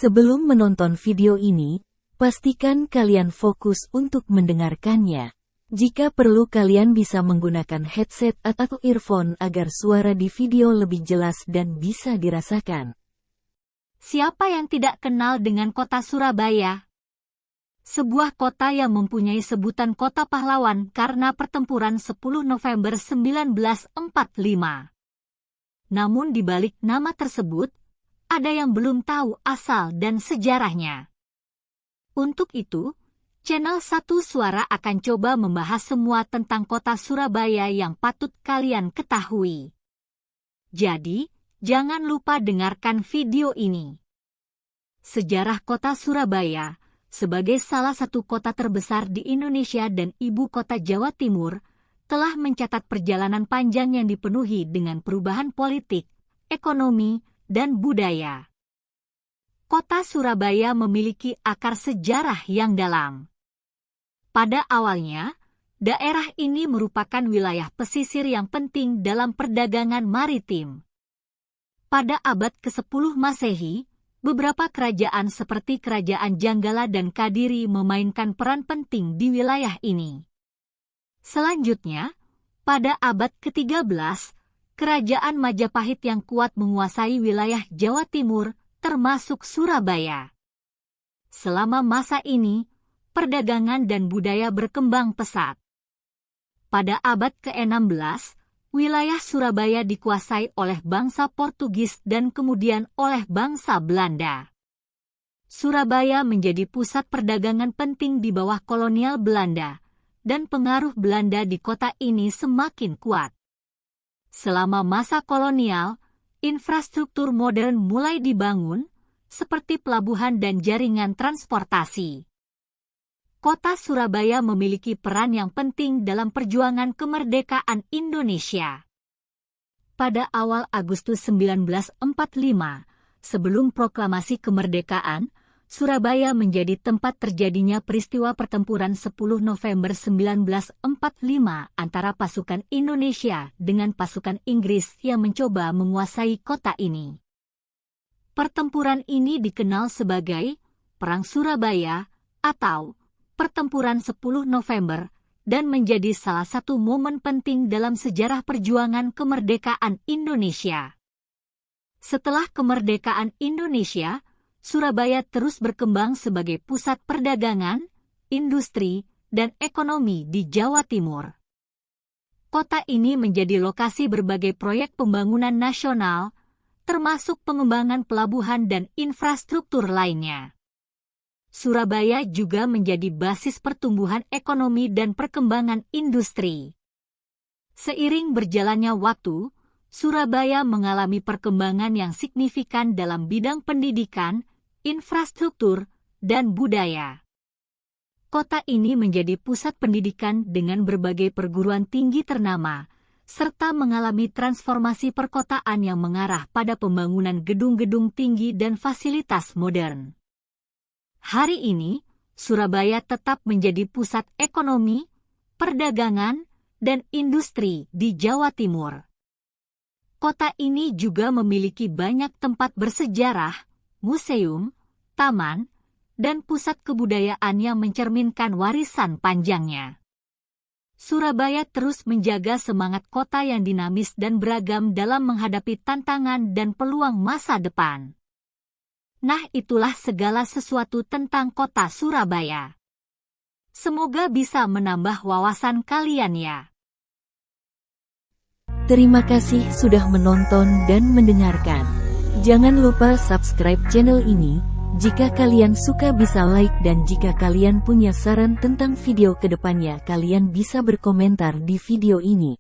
Sebelum menonton video ini, pastikan kalian fokus untuk mendengarkannya. Jika perlu kalian bisa menggunakan headset atau earphone agar suara di video lebih jelas dan bisa dirasakan. Siapa yang tidak kenal dengan kota Surabaya? Sebuah kota yang mempunyai sebutan kota pahlawan karena pertempuran 10 November 1945. Namun di balik nama tersebut, ada yang belum tahu asal dan sejarahnya. Untuk itu, Channel 1 Suara akan coba membahas semua tentang kota Surabaya yang patut kalian ketahui. Jadi, jangan lupa dengarkan video ini. Sejarah kota Surabaya, sebagai salah satu kota terbesar di Indonesia dan ibu kota Jawa Timur, telah mencatat perjalanan panjang yang dipenuhi dengan perubahan politik, ekonomi, dan budaya. Kota Surabaya memiliki akar sejarah yang dalam. Pada awalnya, daerah ini merupakan wilayah pesisir yang penting dalam perdagangan maritim. Pada abad ke-10 Masehi, beberapa kerajaan seperti Kerajaan Janggala dan Kadiri memainkan peran penting di wilayah ini. Selanjutnya, pada abad ke-13, Kerajaan Majapahit yang kuat menguasai wilayah Jawa Timur, termasuk Surabaya. Selama masa ini, perdagangan dan budaya berkembang pesat. Pada abad ke-16, wilayah Surabaya dikuasai oleh bangsa Portugis dan kemudian oleh bangsa Belanda. Surabaya menjadi pusat perdagangan penting di bawah kolonial Belanda, dan pengaruh Belanda di kota ini semakin kuat. Selama masa kolonial, infrastruktur modern mulai dibangun, seperti pelabuhan dan jaringan transportasi. Kota Surabaya memiliki peran yang penting dalam perjuangan kemerdekaan Indonesia. Pada awal Agustus 1945, sebelum proklamasi kemerdekaan, Surabaya menjadi tempat terjadinya peristiwa pertempuran 10 November 1945 antara pasukan Indonesia dengan pasukan Inggris yang mencoba menguasai kota ini. Pertempuran ini dikenal sebagai Perang Surabaya atau Pertempuran 10 November dan menjadi salah satu momen penting dalam sejarah perjuangan kemerdekaan Indonesia. Setelah kemerdekaan Indonesia, Surabaya terus berkembang sebagai pusat perdagangan, industri, dan ekonomi di Jawa Timur. Kota ini menjadi lokasi berbagai proyek pembangunan nasional, termasuk pengembangan pelabuhan dan infrastruktur lainnya. Surabaya juga menjadi basis pertumbuhan ekonomi dan perkembangan industri. Seiring berjalannya waktu, Surabaya mengalami perkembangan yang signifikan dalam bidang pendidikan, infrastruktur, dan budaya. Kota ini menjadi pusat pendidikan dengan berbagai perguruan tinggi ternama, serta mengalami transformasi perkotaan yang mengarah pada pembangunan gedung-gedung tinggi dan fasilitas modern. Hari ini, Surabaya tetap menjadi pusat ekonomi, perdagangan, dan industri di Jawa Timur. Kota ini juga memiliki banyak tempat bersejarah, museum, taman, dan pusat kebudayaan yang mencerminkan warisan panjangnya. Surabaya terus menjaga semangat kota yang dinamis dan beragam dalam menghadapi tantangan dan peluang masa depan. Nah, itulah segala sesuatu tentang kota Surabaya. Semoga bisa menambah wawasan kalian ya. Terima kasih sudah menonton dan mendengarkan. Jangan lupa subscribe channel ini. Jika kalian suka bisa like dan jika kalian punya saran tentang video kedepannya kalian bisa berkomentar di video ini.